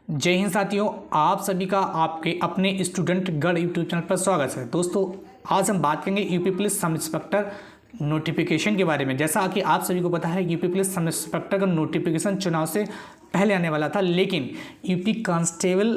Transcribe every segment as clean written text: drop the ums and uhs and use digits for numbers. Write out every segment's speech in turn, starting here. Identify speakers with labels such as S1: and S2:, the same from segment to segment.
S1: जय हिंद साथियों, आप सभी का आपके अपने स्टूडेंट गढ़ यूट्यूब चैनल पर स्वागत है। दोस्तों, आज हम बात करेंगे UP police sub inspector notification के बारे में। जैसा कि आप सभी को पता है, यूपी पुलिस सब इंस्पेक्टर का नोटिफिकेशन चुनाव से पहले आने वाला था, लेकिन यूपी कांस्टेबल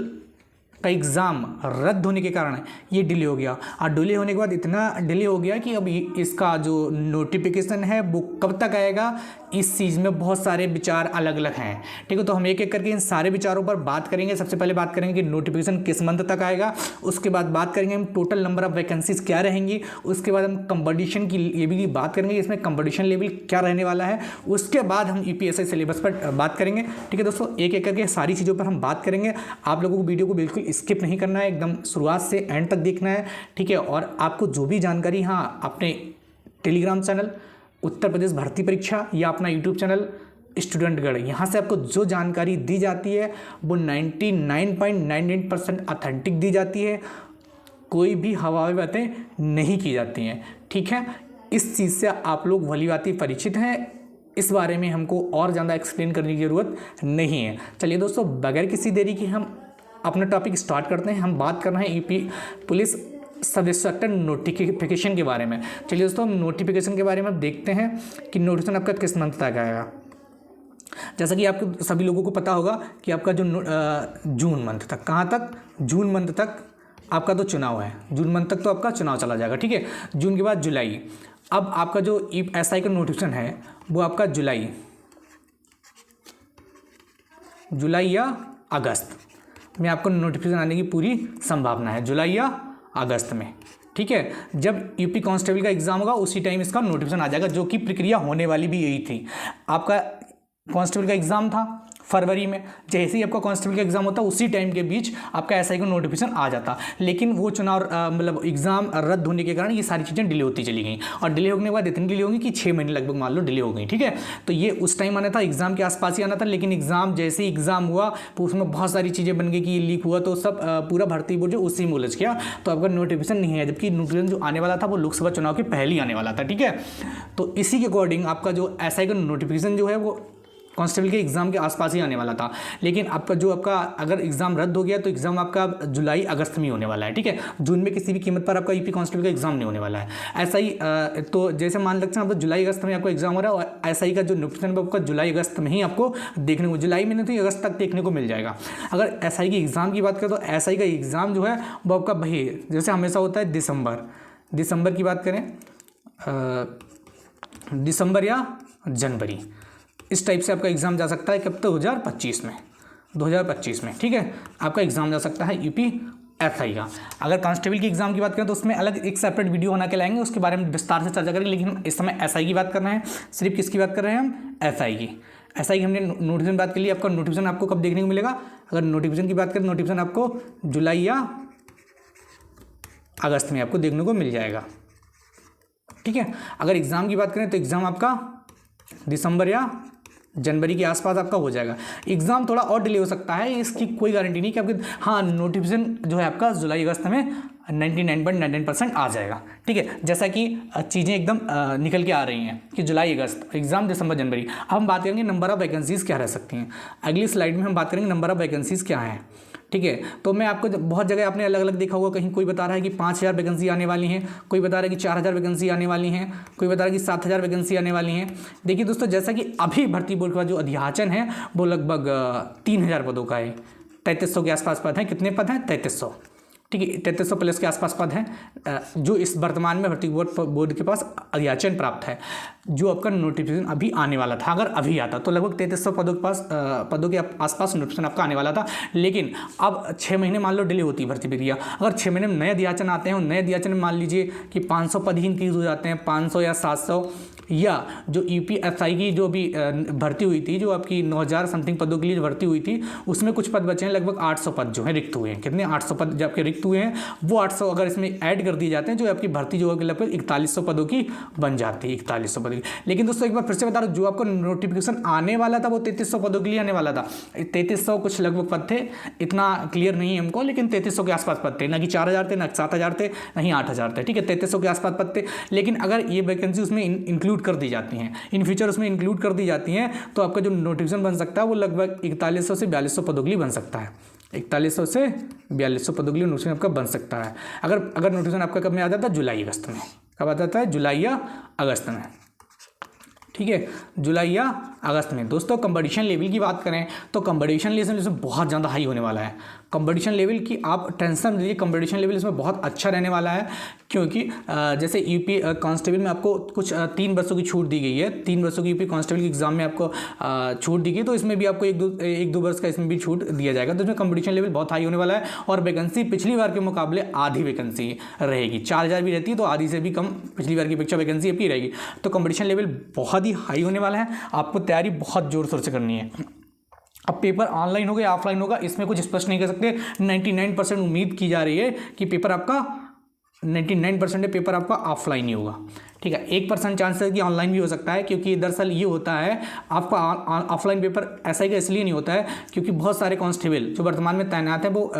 S1: का एग्ज़ाम रद्द होने के कारण ये डिले हो गया। और डिले होने के बाद इतना डिले हो गया कि अब इसका जो नोटिफिकेशन है वो कब तक आएगा, इस चीज़ में बहुत सारे विचार अलग अलग हैं। ठीक है, तो हम एक एक करके इन सारे विचारों पर बात करेंगे। सबसे पहले बात करेंगे कि नोटिफिकेशन किस मंथ तक आएगा, उसके बाद बात करेंगे हम टोटल नंबर ऑफ वैकेंसीज क्या रहेंगी, उसके बाद हम कंपटीशन की ये भी बात करेंगे, इसमें कंपटीशन लेवल क्या रहने वाला है, उसके बाद हम यूपीएससी सिलेबस पर बात करेंगे। ठीक है दोस्तों, एक एक करके सारी चीज़ों पर हम बात करेंगे। आप लोगों को वीडियो को बिल्कुल स्किप नहीं करना है, एकदम शुरुआत से एंड तक देखना है। ठीक है, और आपको जो भी जानकारी अपने टेलीग्राम चैनल उत्तर प्रदेश भर्ती परीक्षा या अपना यूट्यूब चैनल स्टूडेंट गढ़, यहाँ से आपको जो जानकारी दी जाती है वो 99.99% ऑथेंटिक दी जाती है, कोई भी हवाई बातें नहीं की जाती हैं। ठीक है, इस चीज़ से आप लोग भली भांति परिचित हैं, इस बारे में हमको और ज़्यादा एक्सप्लेन करने की ज़रूरत नहीं है। चलिए दोस्तों, बगैर किसी देरी के हम अपना टॉपिक स्टार्ट करते हैं। हम बात कर रहे हैं UP police sub inspector notification के बारे में। चलिए दोस्तों, हम नोटिफिकेशन के बारे में देखते हैं कि नोटिफिकेशन आपका किस मंथ तक आएगा। जैसा कि आपको सभी लोगों को पता होगा कि आपका जो जून मंथ तक, कहाँ तक, जून मंथ तक आपका तो चुनाव है। जून मंथ तक तो आपका चुनाव चला जाएगा। ठीक है, जून के बाद जुलाई। अब आपका जो एसआई का नोटिफिकेशन है वो आपका जुलाई या अगस्त में आपको नोटिफिकेशन आने की पूरी संभावना है, जुलाई या अगस्त में। ठीक है, जब यूपी कांस्टेबल का एग्जाम होगा उसी टाइम इसका नोटिफिकेशन आ जाएगा, जो कि प्रक्रिया होने वाली भी यही थी। आपका कांस्टेबल का एग्जाम था फरवरी में, जैसे ही आपका कांस्टेबल का एग्जाम होता उसी टाइम के बीच आपका एसआई का नोटिफिकेशन आ जाता, लेकिन वो चुनाव मतलब एग्जाम रद्द होने के कारण ये सारी चीज़ें डिले होती चली गई। और डिले होने के बाद इतनी डिले होगी कि 6 महीने लगभग मान लो डिले हो गई। ठीक है, तो ये उस टाइम आना था, एग्जाम के आसपास ही आना था, लेकिन एग्जाम जैसे ही एग्जाम हुआ तो उसमें बहुत सारी चीज़ें बन गई कि ये लीक हुआ, तो सब पूरा भर्ती बोर्ड जो उसी में उलझ गया, तो आपका नोटिफिकेशन नहीं है। जबकि नोटिफिकेशन जो आने वाला था वो लोकसभा चुनाव के पहले ही आने वाला था। ठीक है, तो इसी के अकॉर्डिंग आपका जो एसआई का नोटिफिकेशन जो है वो कांस्टेबल के एग्ज़ाम के आसपास ही आने वाला था, लेकिन आपका अगर एग्ज़ाम रद्द हो गया तो एग्ज़ाम आपका जुलाई अगस्त में होने वाला है। ठीक है, जून में किसी भी कीमत पर आपका यूपी कांस्टेबल का एग्ज़ाम नहीं होने वाला है। ऐसा ही तो जैसे मान सकते हैं आपका जुलाई अगस्त में आपका एग्ज़ाम हो रहा है, और ऐसा ही का जो नोटिफिकेशन आपका जुलाई अगस्त में ही आपको देखने को, जुलाई में नहीं तो अगस्त तक देखने को मिल जाएगा। अगर एसआई की एग्ज़ाम की बात करें तो एसआई का एग्ज़ाम जो है वो आपका वही जैसे हमेशा होता है दिसंबर की बात करें, दिसंबर या जनवरी, इस टाइप से आपका एग्ज़ाम जा सकता है। कब तक, 2025 में। ठीक है, आपका एग्ज़ाम जा सकता है यूपी एसआई का। अगर कांस्टेबल की एग्ज़ाम की बात करें तो उसमें अलग एक सेपरेट वीडियो बना के लाएंगे, उसके बारे में विस्तार से चर्चा करेंगे, लेकिन इस समय एसआई की बात कर रहे हैं। सिर्फ किसकी बात कर रहे हैं हम, एसआई की हमने नोटिफिकेशन बात कर ली। आपका नोटिफिकेशन आपको कब देखने को मिलेगा, अगर नोटिफिकेशन की बात करें, नोटिफिकेशन आपको जुलाई या अगस्त में आपको देखने को मिल जाएगा। ठीक है, अगर एग्ज़ाम की बात करें तो एग्ज़ाम आपका दिसंबर या जनवरी के आसपास आपका हो जाएगा। एग्ज़ाम थोड़ा और डिले हो सकता है, इसकी कोई गारंटी नहीं कि आपके नोटिफिकेशन जो है आपका जुलाई अगस्त में 99.99% आ जाएगा। ठीक है, जैसा कि चीज़ें एकदम निकल के आ रही हैं कि जुलाई अगस्त, एग्ज़ाम दिसंबर जनवरी। अब हम बात करेंगे नंबर ऑफ़ वैकेंसीज़ क्या रह सकती हैं। अगली स्लाइड में हम बात करेंगे नंबर ऑफ़ वैकेंसीज़ क्या हैं। ठीक है, तो मैं आपको बहुत जगह आपने अलग अलग देखा होगा, कहीं कोई बता रहा है कि 5000 वैकेंसी आने वाली हैं, कोई बता रहा है कि 4000 वैकेंसी आने वाली हैं, कोई बता रहा है कि 7000 वैकेंसी आने वाली हैं। देखिए दोस्तों, जैसा कि अभी भर्ती बोर्ड का जो अध्याचन है वो लगभग 3000 पदों का है, 3300 के आसपास पद हैं। कितने पद हैं, 3300। ठीक है, 3300 प्लस के आसपास पद हैं जो इस वर्तमान में भर्ती बोर्ड के पास अध्याचन प्राप्त है। जो आपका नोटिफिकेशन अभी आने वाला था, अगर अभी आता तो लगभग 3300 पदों के आसपास नोटिफिकेशन आपका आने वाला था, लेकिन अब 6 महीने मान लो डिले होती है भर्ती प्रक्रिया। अगर 6 महीने में नए अध्याचन आते हैं और नए अध्याचन में मान लीजिए कि 500 पद ही इंक्रीज हो जाते हैं, 500 या 700, या जो यूपीएसआई की जो भी भर्ती हुई थी, जो आपकी 9000 समथिंग पदों के लिए भर्ती हुई थी, उसमें कुछ पद बचे हैं, लगभग 800 पद जो हैं रिक्त हुए हैं। कितने, 800 पद जो आपके रिक्त हुए हैं, वो 800 अगर इसमें ऐड कर दिए जाते हैं, जो आपकी भर्ती जो है लगभग 4100 पदों की बन जाती है, 4100 पदों की। लेकिन दोस्तों एक बार फिर से बता रहा हूँ, जो आपको नोटिफिकेशन आने वाला था वो 3300 पदों के लिए आने वाला था। 3300 कुछ लगभग पद थे, इतना क्लियर नहीं है हमको, लेकिन 3300 के आसपास पद थे, ना कि 4000 थे, ना 7000 थे, नहीं 8000 थे। ठीक है, 3300 के आसपास पद थे। लेकिन अगर ये वैकेंसी उसमें इंक्लूड इंक्लूड कर दी जाती हैं, इन फ्यूचर उसमें इंक्लूड कर दी जाती हैं, तो आपका जो नोटिफिकेशन बन सकता है वो लगभग 4100 से 4200 पदों के लिए बन सकता है। 4100 से 4200 पदों के लिए नोटिफिकेशन आपका बन सकता है। अगर नोटिफिकेशन आपका कब में आ जाता है? जुलाई अगस्त में। कब आ जाता है? जुलाई या अगस्त में, ठीक है, जुलाई या अगस्त में। दोस्तों कंपटीशन लेवल की बात करें तो कंपटीशन लेवल इसमें बहुत ज़्यादा हाई होने वाला है। कंपटीशन लेवल की आप टेंशन मत लीजिए, कंपटीशन लेवल इसमें बहुत अच्छा रहने वाला है, क्योंकि जैसे यूपी कांस्टेबल में आपको कुछ 3 वर्षों की छूट दी गई है, 3 वर्षों की यूपी कांस्टेबल की एग्जाम में आपको छूट दी गई, तो इसमें भी आपको एक दो वर्ष का इसमें भी छूट दिया जाएगा। तो इसमें कंपटीशन लेवल बहुत हाई होने वाला है और वैकेंसी पिछली बार के मुकाबले आधी वैकेंसी रहेगी। 4000 भी रहती है तो आधी से भी कम पिछली बार की अपेक्षा वैकेंसी आपकी रहेगी। तो कंपटीशन लेवल बहुत ही हाई होने वाला है, आपको तैयारी बहुत जोर शोर से करनी है। अब पेपर ऑनलाइन होगा या ऑफलाइन होगा इसमें कुछ स्पष्ट नहीं कर सकते। 99% उम्मीद की जा रही है कि पेपर आपका 99% पेपर आपका ऑफलाइन ही होगा, ठीक है। 1% चांस है कि ऑनलाइन भी हो सकता है, क्योंकि दरअसल ये होता है आपका ऑफलाइन पेपर एसआई का इसलिए नहीं होता है क्योंकि बहुत सारे कांस्टेबल जो वर्तमान में तैनात हैं वो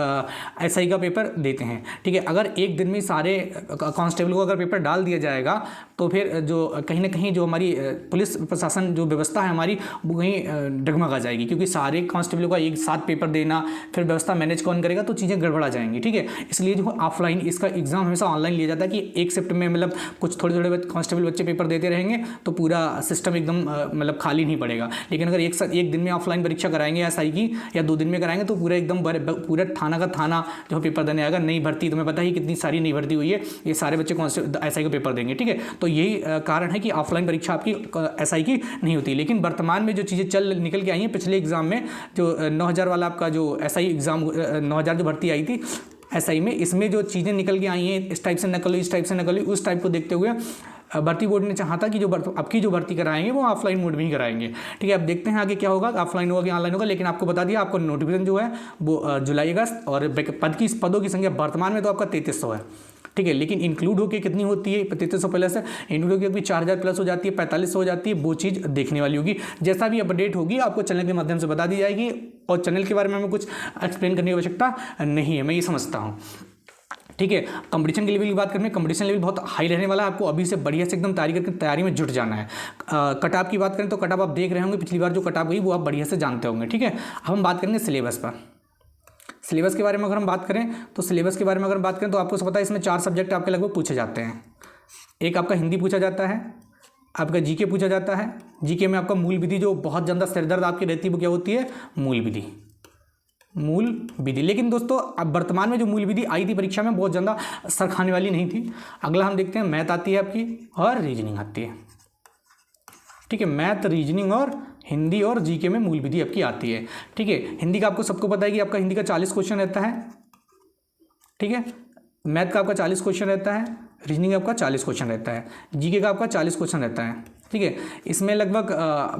S1: एसआई का पेपर देते हैं, ठीक है। अगर एक दिन में सारे कांस्टेबल को अगर पेपर डाल दिया जाएगा तो फिर जो कहीं ना कहीं जो हमारी पुलिस प्रशासन जो व्यवस्था है हमारी वो कहीं डगमगा जाएगी, क्योंकि सारे कांस्टेबलों का एक साथ पेपर देना फिर व्यवस्था मैनेज कौन करेगा, तो चीज़ें गड़बड़ा जाएंगी, ठीक है। इसलिए जो ऑफलाइन इसका एग्जाम हमेशा ऑनलाइन लिया जाता है कि एक शिफ्ट में मतलब कुछ थोड़े कांस्टेबल बच्चे पेपर देते रहेंगे तो पूरा सिस्टम एकदम मतलब खाली नहीं पड़ेगा। लेकिन अगर एक दिन में ऑफलाइन परीक्षा कराएंगे एसआई की या 2 दिन में कराएंगे तो पूरा एकदम पूरा थाना का थाना जो पेपर देने आएगा। नई भर्ती तुम्हें पता ही कितनी सारी नई भर्ती हुई है, ये सारे बच्चे एसआई का पेपर देंगे, ठीक है। तो यही कारण है कि ऑफलाइन परीक्षा आपकी एसआई की नहीं होती। लेकिन वर्तमान में जो चीज़ें निकल के आई हैं पिछले एग्जाम में, जो 9000 वाला आपका जो एसआई एग्जाम 9000 जो भर्ती आई थी एसआई में, इसमें जो चीज़ें निकल के आई हैं इस टाइप से नकल हुई, इस टाइप से नकल हुई, उस टाइप को देखते हुए भर्ती बोर्ड ने चाहा था कि जो आपकी जो भर्ती कराएंगे वो ऑफलाइन मोड में ही कराएंगे, ठीक है। अब देखते हैं आगे क्या होगा, ऑफलाइन होगा कि ऑनलाइन होगा। लेकिन आपको बता दिया आपको नोटिफिकेशन जो है वो जुलाई अगस्त, और पदों की संख्या वर्तमान में तो आपका 3300 है, ठीक है। लेकिन इंक्लूड होकर कितनी होती है? 3300 प्लस है, इंक्लूड होकर भी 4000 प्लस हो जाती है, 4500 हो जाती है, वो चीज़ देखने वाली होगी। जैसा भी अपडेट होगी आपको चैनल के माध्यम से बता दी जाएगी, और चैनल के बारे में हमें कुछ एक्सप्लेन करने की आवश्यकटा नहीं है, मैं ये समझता हूँ, ठीक है। कंपटीशन के लेवल की बात करें, कंपटीशन लेवल बहुत हाई रहने वाला है, आपको अभी से बढ़िया से एकदम तैयारी में जुट जाना है। कटऑफ की बात करें तो कटऑफ आप देख रहे होंगे, पिछली बार जो कटऑफ गई वो आप बढ़िया से जानते होंगे, ठीक है। अब हम बात करेंगे सिलेबस पर। सिलेबस के बारे में अगर हम बात करें तो सिलेबस के बारे में अगर बात करें तो आपको पता है इसमें 4 सब्जेक्ट आपके लगभग पूछे जाते हैं। एक आपका हिंदी पूछा जाता है, आपका जीके पूछा जाता है। जीके में आपका मूल विधि जो बहुत ज़्यादा सिरदर्द आपकी रहती है वो क्या होती है? मूल विधि। लेकिन दोस्तों अब वर्तमान में जो मूल विधि आई थी परीक्षा में बहुत ज़्यादा सर खाने वाली नहीं थी। अगला हम देखते हैं मैथ आती है आपकी और रीजनिंग आती है, ठीक है। मैथ, रीजनिंग और हिंदी और जीके में मूल विधि आपकी आती है, ठीक है। हिंदी का आपको सबको पता है कि आपका हिंदी का 40 क्वेश्चन रहता है, ठीक है। मैथ का आपका 40 क्वेश्चन रहता है, रीजनिंग का आपका 40 क्वेश्चन रहता है, जीके का आपका 40 क्वेश्चन रहता है, ठीक है। इसमें लगभग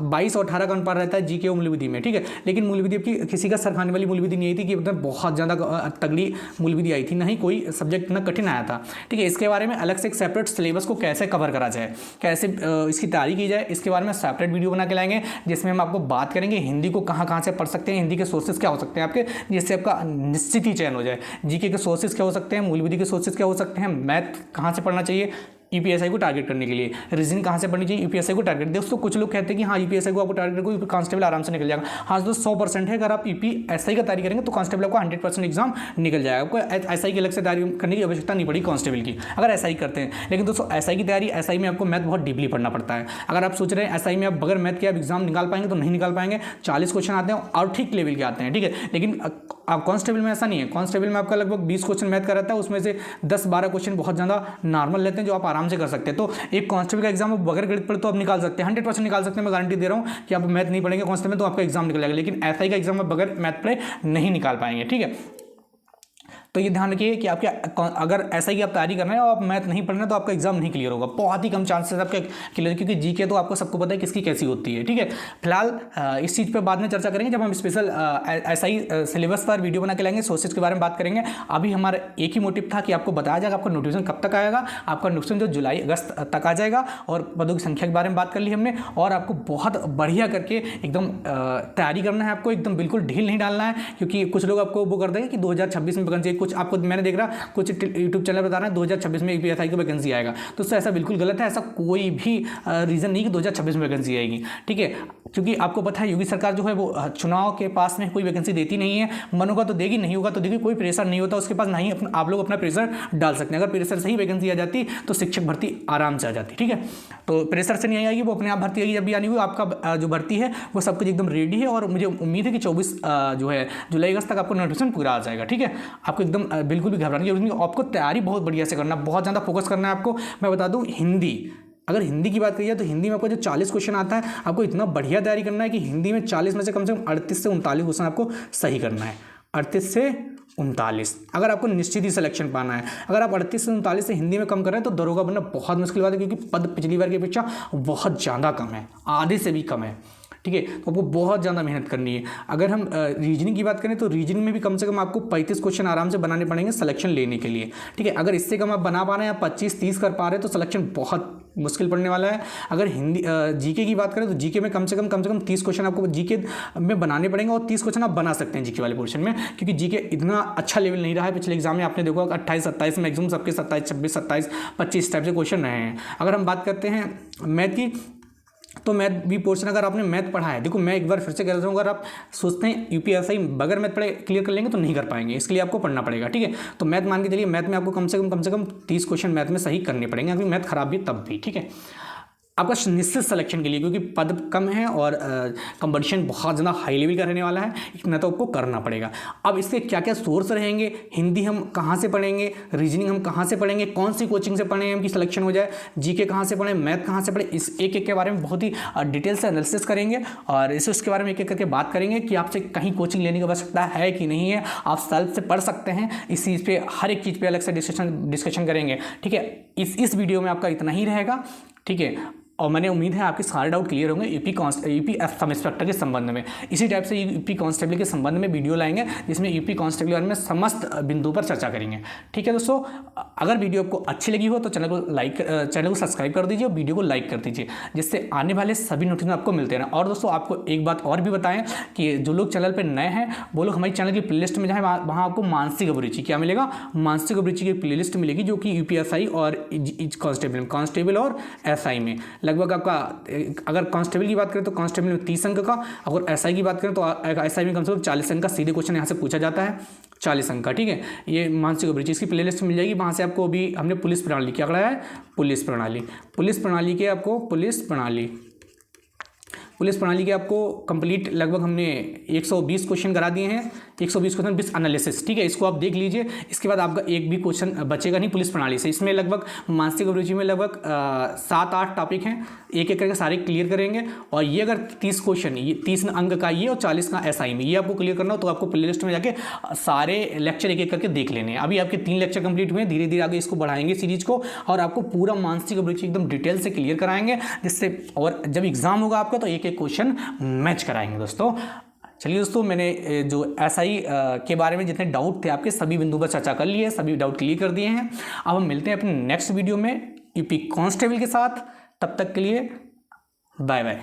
S1: 22 और 18 का अनुपात रहता है जीके और मूल विधि में, ठीक है। लेकिन मूल विधि आपकी किसी का सर खाने वाली मूल विधि नहीं आई थी कि मतलब बहुत ज़्यादा तगड़ी मूल विधि आई थी, ना ही कोई सब्जेक्ट इतना कठिन आया था, ठीक है। इसके बारे में अलग से एक सेपरेट सिलेबस को कैसे कवर करा जाए, कैसे इसकी तैयारी की जाए, इसके बारे में सेपरेट वीडियो बना के लाएंगे, जिसमें हम आपको बात करेंगे हिंदी को कहाँ से पढ़ सकते हैं, हिंदी के सोर्सेज क्या हो सकते हैं आपके, जिससे आपका निश्चित ही चयन हो जाए। जीके के सोर्सेज क्या हो सकते हैं, मूल विधि के सोर्सेज क्या हो सकते हैं, मैथ कहाँ से पढ़ना चाहिए यूपीएसआई को टारगेट करने के लिए, रीजनिंग कहाँ से पढ़नी चाहिए यूपीएसआई को टारगेट। दोस्तों कुछ लोग कहते हैं कि हाँ यूपीएसआई को आपको टारगेट करो, कांस्टेबल आराम से निकल जाएगा। हाँ दोस्तों 100% है, अगर आप यूपीएसआई का तैयारी करेंगे तो कांस्टेबल आपको 100% एग्जाम निकल जाएगा। आपको एसआई की अलग से तैयारी करने की आवश्यकता नहीं पड़ी कांस्टेबल की, अगर एसआई करते हैं। लेकिन दोस्तों एसआई की तैयारी, एसआई में आपको मैथ बहुत डीपली पढ़ना पड़ता है। अगर आप सोच रहे हैं एसआई में आप बगैर मैथ के आप एग्जाम निकाल पाएंगे तो नहीं निकाल पाएंगे। 40 क्वेश्चन आते हैं और ठीक लेवल के आते हैं, ठीक है। लेकिन आप कांस्टेबल में ऐसा नहीं है, कांस्टेबल में आपका लगभग 20 क्वेश्चन मैथ का रहता है, उसमें से 10-12 क्वेश्चन बहुत ज़्यादा नॉर्मल रहते हैं जो आप आराम से कर सकते हैं। तो एक कांस्टेबल का एग्जाम बगैर गणित पढ़े तो आप निकाल सकते हैं, 100% निकाल सकते हैं। मैं गारंटी दे रहा हूं कि आप मैथ नहीं पढ़ेंगे कांस्टेबल में तो आपका एग्जाम निकल जाएगा। लेकिन एसआई का एग्जाम आप बगैर मैथ पढ़े नहीं निकाल पाएंगे, ठीक है। तो ये ध्यान रखिए कि आपके अगर ऐसा ही आप तैयारी कर रहे हैं और आप मैथ नहीं पढ़ रहे हैं तो आपका एग्जाम नहीं क्लियर होगा, बहुत ही कम चांसेस आपके क्लियर, क्योंकि जीके तो आपको सबको पता है किसकी कैसी होती है, ठीक है। फिलहाल इस चीज़ पे बाद में चर्चा करेंगे जब हम स्पेशल एसआई सिलेबस पर वीडियो बना के लाएंगे, सोर्सेज के बारे में बात करेंगे। अभी हमारा एक ही मोटिव था कि आपको बताया जाएगा आपका नोटिफिकेशन कब तक आएगा। आपका नोटिफिकेशन जो जुलाई अगस्त तक आ जाएगा, और पदों की संख्या के बारे में बात कर ली हमने, और आपको बहुत बढ़िया करके एकदम तैयारी करना है। आपको एकदम बिल्कुल ढील नहीं डालना है, क्योंकि कुछ लोग आपको वो कर देंगे कि 2026 में वैकेंसी कुछ आपको मैंने देख रहा कुछ यूट्यूब चैनल बता रहे हैं 2026 में यूपीएसआई की वैकेंसी आएगा, तो उससे ऐसा बिल्कुल गलत है। ऐसा कोई भी रीज़न नहीं कि 2026 में वैकेंसी आएगी, ठीक है, क्योंकि आपको पता है योगी सरकार जो है वो चुनाव के पास में कोई वैकेंसी देती नहीं है। मन होगा तो देगी, नहीं होगा तो देगी, कोई प्रेशर नहीं होता उसके पास, नहीं आप लोग अपना प्रेशर डाल सकते हैं। अगर प्रेशर से ही वैकेंसी आ जाती तो शिक्षक भर्ती आराम से आ जाती, ठीक है। तो प्रेशर से नहीं आएगी, वो अपने आप भर्ती आएगी। जब भी आनी हुई आपका जो भर्ती है वो सब कुछ एकदम रेडी है, और मुझे उम्मीद है कि 24 जो है जुलाई अगस्त तक आपको नोटिफिकेशन पूरा आ जाएगा, ठीक है। आपको एकदम बिल्कुल भी घबराने की जरूरत नहीं, आपको तैयारी बहुत बढ़िया से करना, बहुत ज़्यादा फोकस करना है आपको। मैं बता दूँ हिंदी, अगर हिंदी की बात करिए तो हिंदी में आपको जो 40 क्वेश्चन आता है, आपको इतना बढ़िया तैयारी करना है कि हिंदी में 40 में से कम 38 से 39 क्वेश्चन आपको सही करना है। 38 से 39, अगर आपको निश्चित ही सिलेक्शन पाना है। अगर आप 38 से 39 से हिंदी में कम कर रहे हैं तो दरोगा बनना बहुत मुश्किल बात है, क्योंकि पद पिछली बार की अपेक्षा बहुत ज़्यादा कम है, आधे से भी कम है, ठीक है। तो आपको बहुत ज़्यादा मेहनत करनी है। अगर हम रीजनिंग की बात करें तो रीजनिंग में भी कम से कम आपको 35 क्वेश्चन आराम से बनाने पड़ेंगे सिलेक्शन लेने के लिए, ठीक है। अगर इससे कम आप बना पा रहे हैं, आप 25-30 कर पा रहे हैं तो सिलेक्शन बहुत मुश्किल पड़ने वाला है। अगर हिंदी जीके की बात करें तो जीके में कम से कम 30 क्वेश्चन आपको जीके में बनाने पड़ेंगे, और 30 क्वेश्चन आप बना सकते हैं जीके वाले पोर्शन में, क्योंकि जीके इतना अच्छा लेवल नहीं रहा है। पिछले एग्जाम में आपने देखा 28-27 मैक्सिमम सबके 27, 26, 27, 25 टाइप से क्वेश्चन रहे हैं। अगर हम बात करते हैं मैथ की, तो मैथ भी पोर्शन अगर आपने मैथ पढ़ा है, देखो मैं एक बार फिर से कह रहा हूँ, अगर आप सोचते हैं यूपीएसआई बगैर मैथ पढ़े क्लियर कर लेंगे तो नहीं कर पाएंगे, इसके लिए आपको पढ़ना पड़ेगा, ठीक है। तो मैथ मान के चलिए, मैथ में आपको कम से कम 30 क्वेश्चन मैथ में सही करने पड़ेंगे, अभी मैथ खराब भी तब भी, ठीक है। आपका निश्चित सिलेक्शन के लिए, क्योंकि पद कम है और कंपटीशन बहुत ज़्यादा हाई लेवल का रहने वाला है, इतना तो आपको करना पड़ेगा। अब इसके क्या क्या सोर्स रहेंगे, हिंदी हम कहाँ से पढ़ेंगे, रीजनिंग हम कहाँ से पढ़ेंगे, कौन सी कोचिंग से पढ़ें हम कि सिलेक्शन हो जाए, जीके कहाँ से पढ़ें, मैथ कहाँ से पढ़ें, इस एक के बारे में बहुत ही डिटेल से एनालिसिस करेंगे, और इसके बारे में एक करके बात करेंगे कि आपसे कहीं कोचिंग लेने की आवश्यकता है कि नहीं है, आप सेल्फ से पढ़ सकते हैं। इस चीज़ पे हर एक चीज़ पे अलग से डिस्कशन करेंगे, ठीक है। इस वीडियो में आपका इतना ही रहेगा, ठीक है। और मैंने उम्मीद है आपके सारे डाउट क्लियर होंगे यूपी सब इंस्पेक्टर के संबंध में। इसी टाइप से यूपी कांस्टेबल के संबंध में वीडियो लाएंगे, जिसमें यूपी कांस्टेबल के बारे में समस्त बिंदु पर चर्चा करेंगे, ठीक है दोस्तों। अगर वीडियो आपको अच्छी लगी हो तो चैनल को सब्सक्राइब कर दीजिए और वीडियो को लाइक कर दीजिए, जिससे आने वाले सभी नोटिफिकेशन आपको मिलते रहें। और दोस्तों आपको एक बात और भी बताएं कि जो लोग चैनल पर नए हैं वो लोग हमारे चैनल की प्लेलिस्ट में जाएं, वहाँ आपको मानसिक अभिरुचि क्या मिलेगा, मानसिक अभिरुचि की प्लेलिस्ट मिलेगी, जो कि यूपीएसआई और कांस्टेबल और एसआई में लगभग आपका, अगर कांस्टेबल की बात करें तो कांस्टेबल में 30 अंक का, अगर एसआई की बात करें तो एसआई में कम से कम 40 अंक का सीधे क्वेश्चन यहाँ से पूछा जाता है, 40 अंक का, ठीक है। ये मानसिक अभिरुचि इसकी प्लेलिस्ट मिल जाएगी, वहाँ से आपको अभी हमने पुलिस प्रणाली क्या कराया है, पुलिस प्रणाली के आपको पुलिस प्रणाली के आपको कंप्लीट लगभग हमने 120 क्वेश्चन करा दिए हैं, 120 क्वेश्चन विद एनालिसिस, ठीक है। इसको आप देख लीजिए, इसके बाद आपका एक भी क्वेश्चन बचेगा नहीं पुलिस प्रणाली से। इसमें लगभग मानसिक अभिरुचि में लगभग 7-8 टॉपिक हैं, एक करके सारे क्लियर करेंगे। और ये अगर 30 क्वेश्चन, ये 30 अंक का ये और 40 का एसआई में, ये आपको क्लियर करना हो तो आपको प्ले लिस्ट में जाके सारे लेक्चर एक करके देख लेने हैं। अभी आपके 3 लेक्चर कंप्लीट हुए हैं, धीरे धीरे आगे इसको बढ़ाएंगे सीरीज को, और आपको पूरा मानसिक अभिरुचि एकदम डिटेल से क्लियर कराएंगे, जिससे और जब एग्जाम होगा आपका तो एक क्वेश्चन मैच कराएंगे दोस्तों। चलिए दोस्तों, मैंने जो एसआई के बारे में जितने डाउट थे आपके सभी बिंदु पर चर्चा कर लिए, सभी डाउट क्लियर कर दिए हैं। अब हम मिलते हैं अपने नेक्स्ट वीडियो में यूपी कांस्टेबल के साथ, तब तक के लिए बाय बाय।